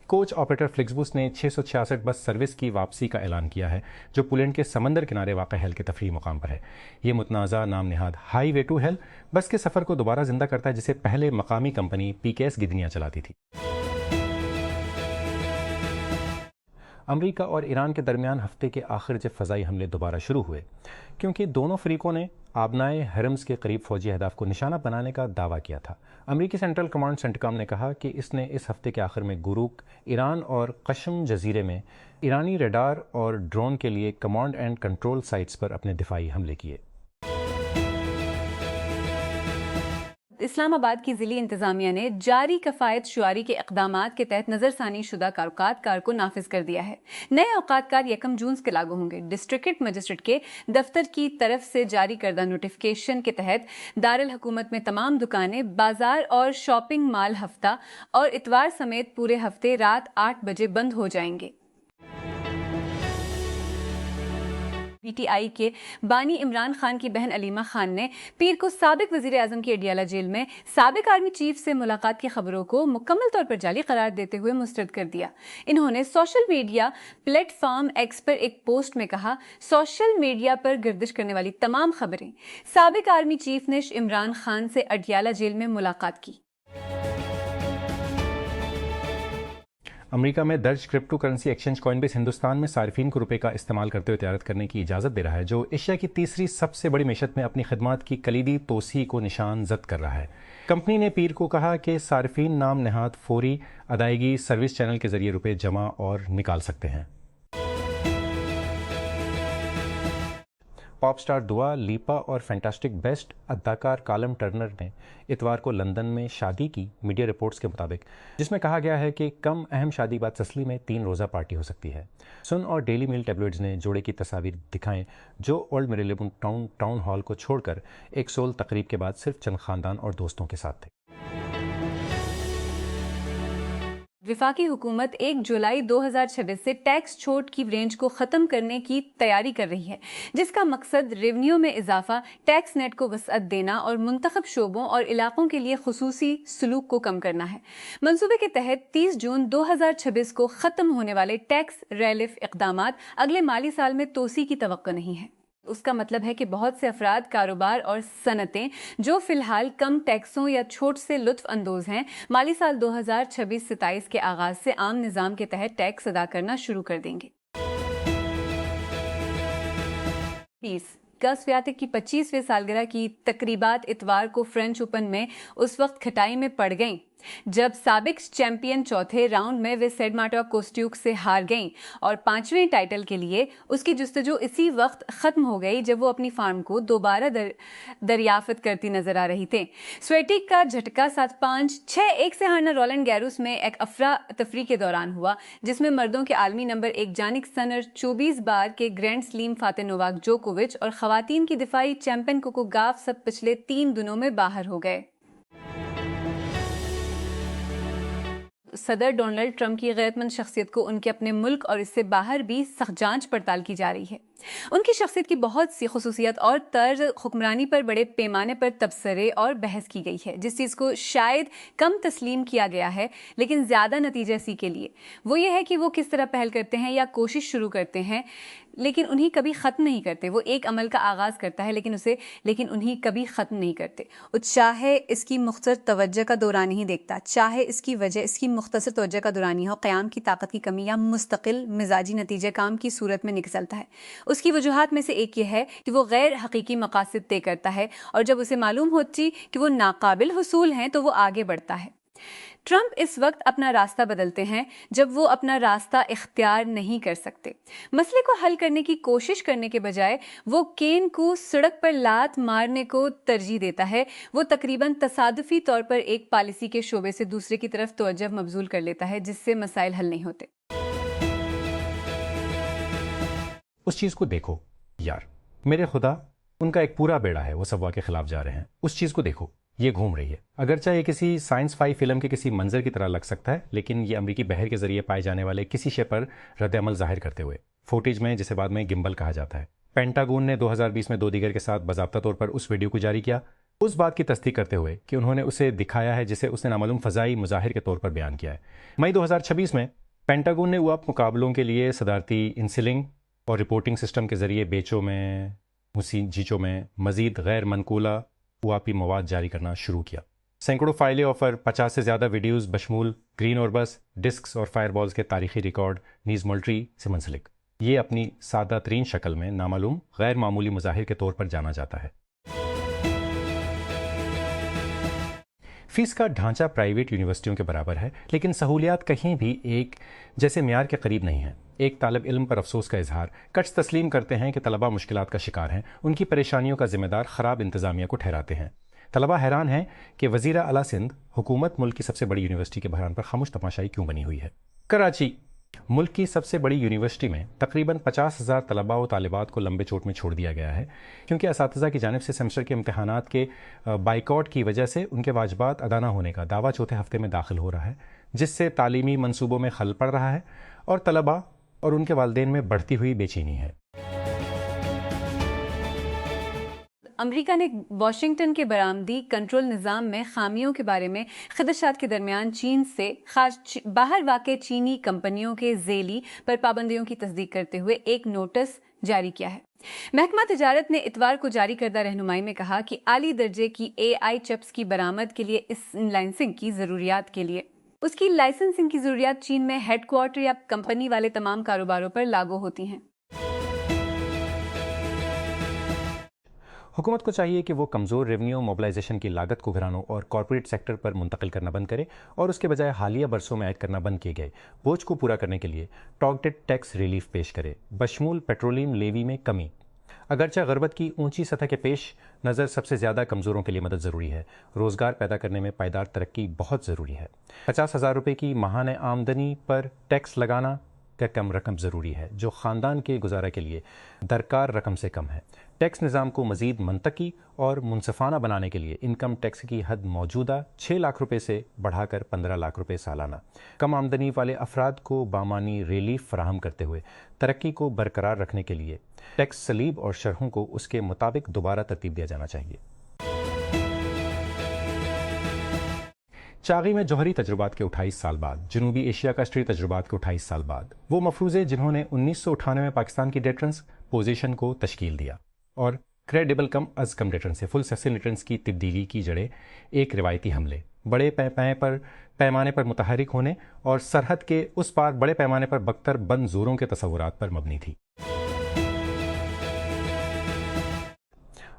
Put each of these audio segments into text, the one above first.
Coach operator فلکسبس نے 666 bus service کی واپسی کا اعلان کیا ہے جو پولینڈ کے سمندر کنارے واقع ہیل کے تفریحی مقام پر ہے۔ یہ متنازع نام نہاد ہائی وے ٹو ہیل بس کے سفر کو دوبارہ زندہ کرتا ہے جسے پہلے مقامی کمپنی PKS گدنیا چلاتی تھی۔ امریکہ اور ایران کے درمیان ہفتے کے آخر جب فضائی حملے دوبارہ شروع ہوئے کیونکہ دونوں فریقوں نے آبنائے حرمز کے قریب فوجی اہداف کو نشانہ بنانے کا دعویٰ کیا تھا۔ امریکی سینٹرل کمانڈ سینٹکام نے کہا کہ اس نے اس ہفتے کے آخر میں گروک، ایران اور قشم جزیرے میں ایرانی ریڈار اور ڈرون کے لیے کمانڈ اینڈ کنٹرول سائٹس پر اپنے دفاعی حملے کیے۔ اسلام آباد کی ضلعی انتظامیہ نے جاری کفایت شعاری کے اقدامات کے تحت نظر ثانی شدہ اوقات کار کو نافذ کر دیا ہے۔ نئے اوقات کار 1 جون کے لاگو ہوں گے۔ ڈسٹرکٹ مجسٹریٹ کے دفتر کی طرف سے جاری کردہ نوٹیفکیشن کے تحت دارالحکومت میں تمام دکانیں، بازار اور شاپنگ مال ہفتہ اور اتوار سمیت پورے ہفتے رات 8 بجے بند ہو جائیں گے۔ PTI کے بانی عمران خان کی بہن علیمہ خان نے پیر کو سابق وزیر اعظم کی اڈیالہ جیل میں سابق آرمی چیف سے ملاقات کی خبروں کو مکمل طور پر جعلی قرار دیتے ہوئے مسترد کر دیا۔ انہوں نے social media platform X پر ایک پوسٹ میں کہا، سوشل میڈیا پر گردش کرنے والی تمام خبریں سابق آرمی چیف نے عمران خان سے اڈیالہ جیل میں ملاقات کی۔ امریکہ میں درج کرپٹو کرنسی ایکسچینج کوائن بیس ہندوستان میں صارفین کو روپے کا استعمال کرتے ہوئے تجارت کرنے کی اجازت دے رہا ہے، جو ایشیا کی تیسری سب سے بڑی معیشت میں اپنی خدمات کی کلیدی توسیع کو نشان زد کر رہا ہے۔ کمپنی نے پیر کو کہا کہ صارفین نام نہاد فوری ادائیگی سروس چینل کے ذریعے روپے جمع اور نکال سکتے ہیں۔ پاپ سٹار دعا لیپا اور فینٹاسٹک بیسٹ اداکار کالم ٹرنر نے اتوار کو لندن میں شادی کی، میڈیا رپورٹس کے مطابق، جس میں کہا گیا ہے کہ کم اہم شادی بعد تسلی میں 3 روزہ پارٹی ہو سکتی ہے۔ سن اور ڈیلی میل ٹیبلوئڈز نے جوڑے کی تصاویر دکھائیں جو اولڈ میریلیبون ٹاؤن ہال کو چھوڑ کر ایک سول تقریب کے بعد صرف چند خاندان اور دوستوں کے ساتھ تھے۔ وفاقی حکومت 1 جولائی 2026 سے ٹیکس چھوٹ کی رینج کو ختم کرنے کی تیاری کر رہی ہے، جس کا مقصد ریونیو میں اضافہ، ٹیکس نیٹ کو وسعت دینا اور منتخب شعبوں اور علاقوں کے لیے خصوصی سلوک کو کم کرنا ہے۔ منصوبے کے تحت 30 جون 2026 کو ختم ہونے والے ٹیکس ریلیف اقدامات اگلے مالی سال میں توسیع کی توقع نہیں ہے۔ اس کا مطلب ہے کہ بہت سے افراد، کاروبار اور صنعتیں جو فی الحال کم ٹیکسوں یا چھوٹ سے لطف اندوز ہیں، مالی سال 2026-27 کے آغاز سے عام نظام کے تحت ٹیکس ادا کرنا شروع کر دیں گے۔ گس ویاتک کی 25ویں سالگرہ کی تقریبات اتوار کو فرینچ اوپن میں اس وقت کھٹائی میں پڑ گئیں جب سابق چیمپئن چوتھے راؤنڈ میں وہ سیڈماٹا کوسٹیوک سے ہار گئیں اور 5ویں ٹائٹل کے لیے اس کی جستجو اسی وقت ختم ہو گئی جب وہ اپنی فارم کو دوبارہ دریافت کرتی نظر آ رہی تھیں۔ سویٹک کا جھٹکا 7-5، 6-1 سے ہارنا رولینڈ گیروس میں ایک افراتفری کے دوران ہوا، جس میں مردوں کے عالمی نمبر 1 جانک سنر 24 بار کے گرینڈ سلیم فاتح نوواک جوکووچ اور خواتین کی دفاعی چیمپئن کوکو گاف سب پچھلے 3 دنوں میں باہر ہو گئے۔ صدر ڈونلڈ ٹرمپ کی غیرت مند شخصیت کو ان کے اپنے ملک اور اس سے باہر بھی سخت جانچ پڑتال کی جا رہی ہے۔ ان کی شخصیت کی بہت سی خصوصیات اور طرز حکمرانی پر بڑے پیمانے پر تبصرے اور بحث کی گئی ہے۔ جس چیز کو شاید کم تسلیم کیا گیا ہے لیکن زیادہ نتیجہ اسی کے لیے، وہ یہ ہے کہ وہ کس طرح پہل کرتے ہیں یا کوشش شروع کرتے ہیں لیکن انہیں کبھی ختم نہیں کرتے۔ وہ ایک عمل کا آغاز کرتا ہے لیکن انہیں کبھی ختم نہیں کرتے۔ چاہے اس کی مختصر توجہ کا دوران نہیں دیکھتا، چاہے اس کی وجہ اس کی مختصر توجہ کا دورانی ہو، قیام کی طاقت کی کمی یا مستقل مزاجی نتیجہ کام کی صورت میں نکلتا ہے۔ اس کی وجوہات میں سے ایک یہ ہے کہ وہ غیر حقیقی مقاصد طے کرتا ہے اور جب اسے معلوم ہوتی کہ وہ ناقابل حصول ہیں تو وہ آگے بڑھتا ہے۔ ٹرمپ اس وقت اپنا راستہ بدلتے ہیں جب وہ اپنا راستہ اختیار نہیں کر سکتے۔ مسئلے کو حل کرنے کی کوشش کرنے کے بجائے وہ کین کو سڑک پر لات مارنے کو ترجیح دیتا ہے۔ وہ تقریباً تصادفی طور پر ایک پالیسی کے شعبے سے دوسرے کی طرف توجہ مبذول کر لیتا ہے جس سے مسائل حل نہیں ہوتے۔ اس چیز کو دیکھو یار، میرے خدا، ان کا ایک پورا بیڑا ہے، وہ سوا کے خلاف جا رہے ہیں۔ اس چیز کو دیکھو، یہ گھوم رہی ہے۔ اگرچہ یہ کسی سائنس فائی فلم کے کسی منظر کی طرح لگ سکتا ہے، لیکن یہ امریکی بحر کے ذریعے پائے جانے والے کسی شے پر رد عمل ظاہر کرتے ہوئے فوٹیج میں، جسے بعد میں گمبل کہا جاتا ہے۔ پینٹاگون نے 2020 میں 2 دیگر کے ساتھ باضابطہ طور پر اس ویڈیو کو جاری کیا اس بات کی تصدیق کرتے ہوئے کہ انہوں نے اسے دکھایا ہے جسے اس نے نامعلوم فضائی مظاہر کے طور پر بیان کیا ہے۔ مئی 2026 میں پینٹاگون نے اوپ مقابلوں کے لیے صدارتی انسلنگ اور رپورٹنگ سسٹم کے ذریعے بیچوں میں جیچوں میں مزید غیر منقولہ اوپی مواد جاری کرنا شروع کیا۔ سینکڑوں فائلیں اور 50 سے زیادہ ویڈیوز بشمول گرین اوربس، ڈسکس اور فائر بالز کے تاریخی ریکارڈ نیز ملٹری سے منسلک، یہ اپنی سادہ ترین شکل میں نامعلوم غیر معمولی مظاہر کے طور پر جانا جاتا ہے۔ فیس کا ڈھانچہ پرائیویٹ یونیورسٹیوں کے برابر ہے، لیکن سہولیات کہیں بھی ایک جیسے معیار کے قریب نہیں ہیں۔ ایک طالب علم پر افسوس کا اظہار، کٹس تسلیم کرتے ہیں کہ طلبہ مشکلات کا شکار ہیں، ان کی پریشانیوں کا ذمہ دار خراب انتظامیہ کو ٹھہراتے ہیں۔ طلبہ حیران ہیں کہ وزیر اعلیٰ سندھ حکومت ملک کی سب سے بڑی یونیورسٹی کے بحران پر خاموش تماشائی کیوں بنی ہوئی ہے۔ کراچی ملک کی سب سے بڑی یونیورسٹی میں تقریباً 50,000 طلباء و طالبات کو لمبے چوٹ میں چھوڑ دیا گیا ہے، کیونکہ اساتذہ کی جانب سے سیمسٹر کے امتحانات کے بائیکاٹ کی وجہ سے ان کے واجبات ادا نہ ہونے کا دعویٰ چوتھے ہفتے میں داخل ہو رہا ہے، جس سے تعلیمی منصوبوں میں خلل پڑ رہا ہے اور طلباء اور ان کے والدین میں بڑھتی ہوئی بے چینی ہے۔ امریکہ نے واشنگٹن کے برآمدی کنٹرول نظام میں خامیوں کے بارے میں خدشات کے درمیان چین سے باہر واقع چینی کمپنیوں کے ذیلی پر پابندیوں کی تصدیق کرتے ہوئے ایک نوٹس جاری کیا ہے۔ محکمہ تجارت نے اتوار کو جاری کردہ رہنمائی میں کہا کہ اعلی درجے کی AI چپس کی برآمد کے لیے اس لائسنسنگ کی ضروریات کے لیے اس کی لائسنسنگ کی ضروریات چین میں ہیڈ کوارٹر یا کمپنی والے تمام کاروباروں پر لاگو ہوتی ہیں۔ حکومت کو چاہیے کہ وہ کمزور ریونیو موبلائزیشن کی لاگت کو گھرانوں اور کارپوریٹ سیکٹر پر منتقل کرنا بند کرے اور اس کے بجائے حالیہ برسوں میں عائد کرنا بند کیے گئے بوجھ کو پورا کرنے کے لیے ٹارگیٹڈ ٹیکس ریلیف پیش کرے، بشمول پیٹرولیم لیوی میں کمی۔ اگرچہ غربت کی اونچی سطح کے پیش نظر سب سے زیادہ کمزوروں کے لیے مدد ضروری ہے، روزگار پیدا کرنے میں پائیدار ترقی بہت ضروری ہے۔ 50,000 روپے کی ماہانہ آمدنی پر ٹیکس لگانا کا کم رقم ضروری ہے، جو خاندان کے گزارا کے لیے درکار رقم سے کم ہے۔ ٹیکس نظام کو مزید منطقی اور منصفانہ بنانے کے لیے انکم ٹیکس کی حد موجودہ 6 لاکھ روپے سے بڑھا کر 15 لاکھ روپے سالانہ، کم آمدنی والے افراد کو بامانی ریلیف فراہم کرتے ہوئے ترقی کو برقرار رکھنے کے لیے ٹیکس سلیب اور شرحوں کو اس کے مطابق دوبارہ ترتیب دیا جانا چاہیے۔ چاغی میں جوہری تجربات کے 28 سال بعد، جنوبی ایشیا کا اسٹری تجربات کے 28 سال بعد، وہ مفروضے جنہوں نے 1998 میں پاکستان کی ڈیٹرنس پوزیشن کو تشکیل دیا اور کریڈیبل کم از کم ڈیٹرنس سے فل سیکسل ڈیٹرنس کی تبدیلی کی جڑیں ایک روایتی حملے، بڑے پیمانے پر متحرک ہونے اور سرحد کے اس پار بڑے پیمانے پر بختر بند زوروں کے تصورات پر مبنی تھی۔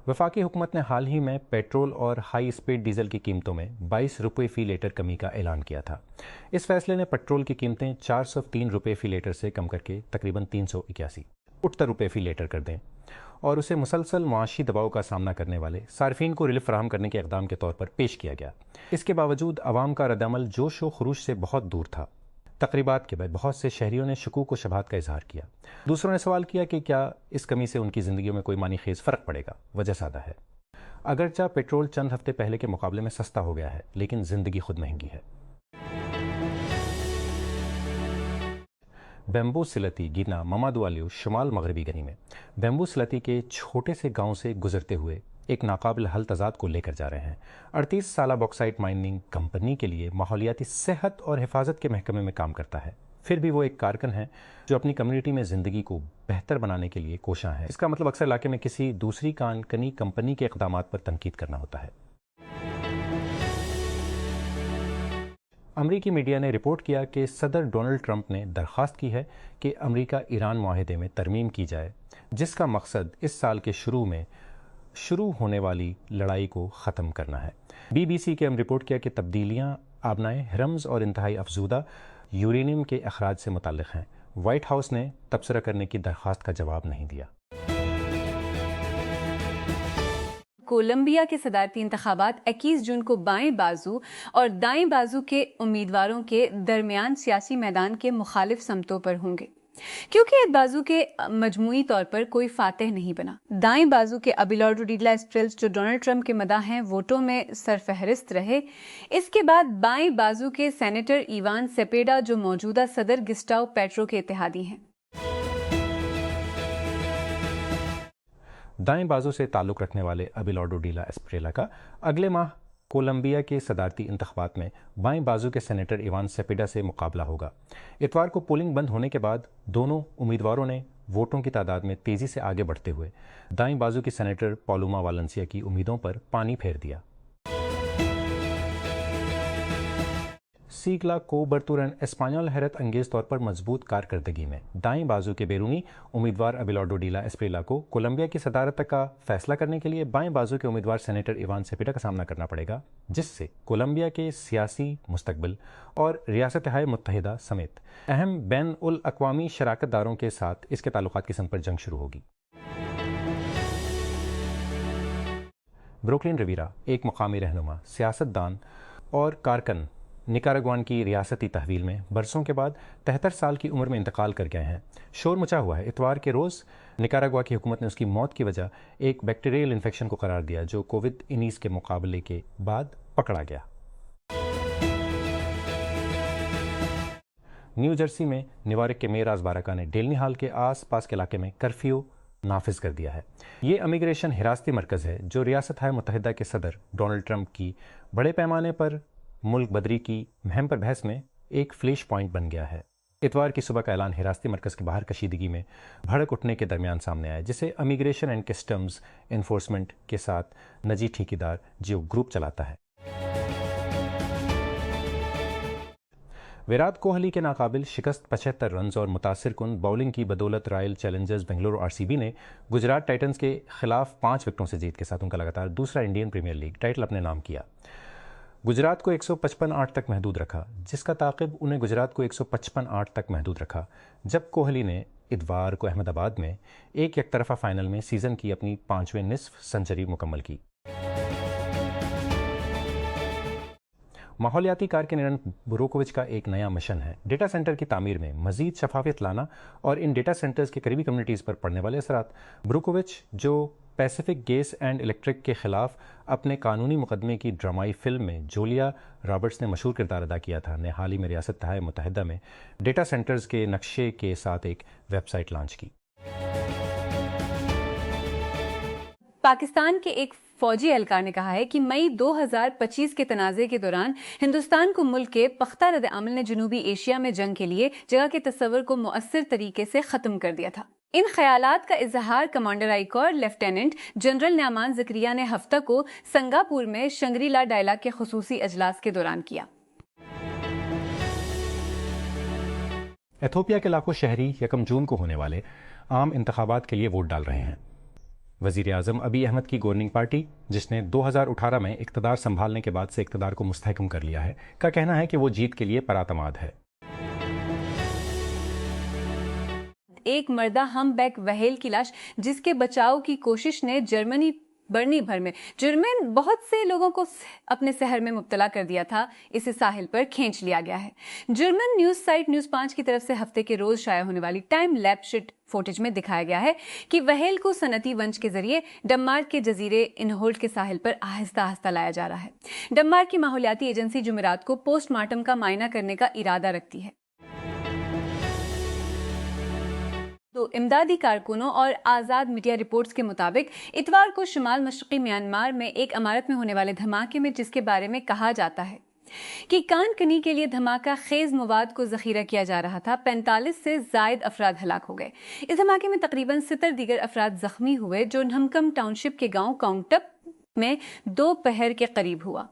وفاقی حکومت نے حال ہی میں پیٹرول اور ہائی اسپیڈ ڈیزل کی قیمتوں میں 22 روپے فی لیٹر کمی کا اعلان کیا تھا۔ اس فیصلے نے پیٹرول کی قیمتیں 403 روپے فی لیٹر سے کم کر کے تقریباً 381 روپے فی لیٹر کر دیں اور اسے مسلسل معاشی دباؤ کا سامنا کرنے والے صارفین کو ریلیف فراہم کرنے کے اقدام کے طور پر پیش کیا گیا۔ اس کے باوجود عوام کا رد عمل جوش و خروش سے بہت دور تھا۔ تقریبات کے بعد بہت سے شہریوں نے شکوک و شبہات کا اظہار کیا۔ دوسروں نے سوال کیا کہ کیا اس کمی سے ان کی زندگیوں میں کوئی معنی خیز فرق پڑے گا؟ وجہ سادہ ہے، اگرچہ پیٹرول چند ہفتے پہلے کے مقابلے میں سستا ہو گیا ہے، لیکن زندگی خود مہنگی ہے۔ بیمبو سلتی گینا ممادوالیو شمال مغربی گنی میں بیمبو سلتی کے چھوٹے سے گاؤں سے گزرتے ہوئے ایک ناقابل حل تضاد کو لے کر جا رہے ہیں۔ 38 سالہ باکسائٹ مائننگ کمپنی کے لیے ماحولیاتی صحت اور حفاظت کے محکمے میں کام کرتا ہے، پھر بھی وہ ایک کارکن ہے جو اپنی کمیونٹی میں زندگی کو بہتر بنانے کے لیے کوشاں ہے۔ اس کا مطلب اکثر علاقے میں کسی دوسری کانکنی کمپنی کے اقدامات پر تنقید کرنا ہوتا ہے۔ امریکی میڈیا نے رپورٹ کیا کہ صدر ڈونلڈ ٹرمپ نے درخواست کی ہے کہ امریکہ ایران معاہدے میں ترمیم کی جائے، جس کا مقصد اس سال کے شروع میں شروع ہونے والی لڑائی کو ختم کرنا ہے۔ BBC کے ہم رپورٹ کیا کہ تبدیلیاں آبنائے ہرمز اور انتہائی افزودہ یورینیم کے اخراج سے متعلق ہیں۔ وائٹ ہاؤس نے تبصرہ کرنے کی درخواست کا جواب نہیں دیا۔ کولمبیا کے صدارتی انتخابات 21 جون کو بائیں بازو اور دائیں بازو کے امیدواروں کے درمیان سیاسی میدان کے مخالف سمتوں پر ہوں گے، کیونکہ ایک بازو کے مجموعی طور پر کوئی فاتح نہیں بنا۔ دائیں بازو کے ابیلارڈو ڈیلا اسٹریلز جو ڈونلڈ ٹرمپ کے مداح ہیں ووٹوں میں سرفہرست رہے۔ اس کے بعد بائیں بازو کے سینیٹر ایوان سیپیڈا جو موجودہ صدر گسٹاؤ پیٹرو کے اتحادی ہیں۔ دائیں بازو سے تعلق رکھنے والے ابیلارڈو ڈیلا اسپریلا کا اگلے ماہ کولمبیا کے صدارتی انتخابات میں بائیں بازو کے سینیٹر ایوان سیپیڈا سے مقابلہ ہوگا۔ اتوار کو پولنگ بند ہونے کے بعد دونوں امیدواروں نے ووٹوں کی تعداد میں تیزی سے آگے بڑھتے ہوئے دائیں بازو کی سینیٹر پالوما والنسیا کی امیدوں پر پانی پھیر دیا۔ سیگلا کوبرتورن اسپانیول حیرت انگیز طور پر مضبوط کارکردگی میں دائیں بازو کے بیرونی امیدوار ابیلارڈو ڈیلا اسپریلا کو کولمبیا کی صدارت تک کا فیصلہ کرنے کے لیے بائیں بازو کے امیدوار سینیٹر ایوان سیپیڈا کا سامنا کرنا پڑے گا، جس سے کولمبیا کے سیاسی مستقبل اور ریاستہائے متحدہ سمیت اہم بین الاقوامی شراکت داروں کے ساتھ اس کے تعلقات کی سمت پر جنگ شروع ہوگی۔ بروکلین ریویرا، ایک مقامی رہنما، سیاست دان اور کارکن، نکاراگوان کی ریاستی تحویل میں برسوں کے بعد 73 سال کی عمر میں انتقال کر گئے ہیں۔ شور مچا ہوا ہے۔ اتوار کے روز نکاراگوا کی حکومت نے اس کی موت کی وجہ ایک بیکٹیریل انفیکشن کو قرار دیا جو کووڈ-19 کے مقابلے کے بعد پکڑا گیا۔ نیو جرسی میں نیوارک کے میئر آزبارکا نے ڈیلنی ہال کے آس پاس کے علاقے میں کرفیو نافذ کر دیا ہے۔ یہ امیگریشن حراستی مرکز ہے جو ریاستہائے متحدہ کے صدر ڈونلڈ ٹرمپ کی بڑے پیمانے پر ملک بدری کی مہم پر بحث میں ایک فلیش پوائنٹ بن گیا ہے۔ اتوار کی صبح کا اعلان حراستی مرکز کے باہر کشیدگی میں بھڑک اٹھنے کے درمیان سامنے آیا، جسے امیگریشن اینڈ کسٹمز انفورسمنٹ کے ساتھ نجی ٹھیکیدار جیو گروپ چلاتا ہے۔ ویرات کوہلی کے ناقابل شکست 75 رنز اور متاثر کن باؤلنگ کی بدولت رائل چیلنجرز بنگلورو RCB نے گجرات ٹائٹنز کے خلاف 5 وکٹوں سے جیت کے ساتھ ان کا لگاتار دوسرا انڈین پریمیئر لیگ ٹائٹل اپنے نام کیا۔ گجرات کو 155 تک محدود رکھا، جس کا تعاقب انہیں گجرات کو 155 تک محدود رکھا، جب کوہلی نے اتوار کو احمد آباد میں ایک یک طرفہ فائنل میں سیزن کی اپنی 5ویں نصف سنچری مکمل کی۔ ماحولیاتی کارکن ایرن بروکووچ کا ایک نیا مشن ہے ڈیٹا سینٹر کی تعمیر میں مزید شفافیت لانا اور ان ڈیٹا سینٹرز کے قریبی کمیونٹیز پر پڑنے والے اثرات۔ بروکووچ، جو پیسیفک گیس اینڈ الیکٹرک کے خلاف اپنے قانونی مقدمے کی ڈرامائی فلم میں جولیا رابرٹس نے مشہور کردار ادا کیا تھا، نے حال ہی میں ریاستہائے متحدہ میں ڈیٹا سینٹرز کے نقشے کے ساتھ ایک ویب سائٹ لانچ کی۔ پاکستان کے ایک فوجی اہلکار نے کہا ہے کہ مئی 2025 کے تنازع کے دوران ہندوستان کو ملک کے پختہ رد عمل نے جنوبی ایشیا میں جنگ کے لیے جگہ کے تصور کو مؤثر طریقے سے ختم کر دیا تھا۔ ان خیالات کا اظہار کمانڈر آئی کور لیفٹیننٹ جنرل نعمان زکریا نے ہفتہ کو سنگاپور میں شنگری لا ڈائلاگ کے خصوصی اجلاس کے دوران کیا۔ ایتھوپیا کے لاکھوں شہری 1 جون کو ہونے والے عام انتخابات کے لیے ووٹ ڈال رہے ہیں۔ وزیر اعظم ابی احمد کی گورننگ پارٹی، جس نے 2018 میں اقتدار سنبھالنے کے بعد سے اقتدار کو مستحکم کر لیا ہے، کا کہنا ہے کہ وہ جیت کے لیے پراعتماد ہے۔ ایک مردہ ہم بیک وہیل کی لاش جس کے بچاؤ کی کوشش نے برنی بھر میں جرمن بہت سے لوگوں کو اپنے سحر میں مبتلا کر دیا تھا، اسے ساحل پر کھینچ لیا گیا ہے۔ جرمن نیوز سائٹ نیوز 5 کی طرف سے ہفتے کے روز شائع ہونے والی ٹائم لیپس فوٹیج میں دکھایا گیا ہے کہ وہیل کو صنعتی ونچ کے ذریعے ڈنمارک کے جزیرے انہولٹ کے ساحل پر آہستہ آہستہ لایا جا رہا ہے۔ ڈنمارک کی ماحولیاتی ایجنسی جمعرات کو پوسٹ مارٹم کا معائنہ کرنے کا ارادہ رکھتی ہے۔ تو امدادی کارکنوں اور آزاد میڈیا رپورٹس کے مطابق اتوار کو شمال مشرقی میانمار میں ایک عمارت میں ہونے والے دھماکے میں، جس کے بارے میں کہا جاتا ہے کہ کان کنی کے لیے دھماکہ خیز مواد کو ذخیرہ کیا جا رہا تھا، 45 سے زائد افراد ہلاک ہو گئے۔ اس دھماکے میں تقریباً 70 دیگر افراد زخمی ہوئے، جو نہمکم ٹاؤن شپ کے گاؤں کاؤنگٹپ میں دوپہر کے قریب ہوا۔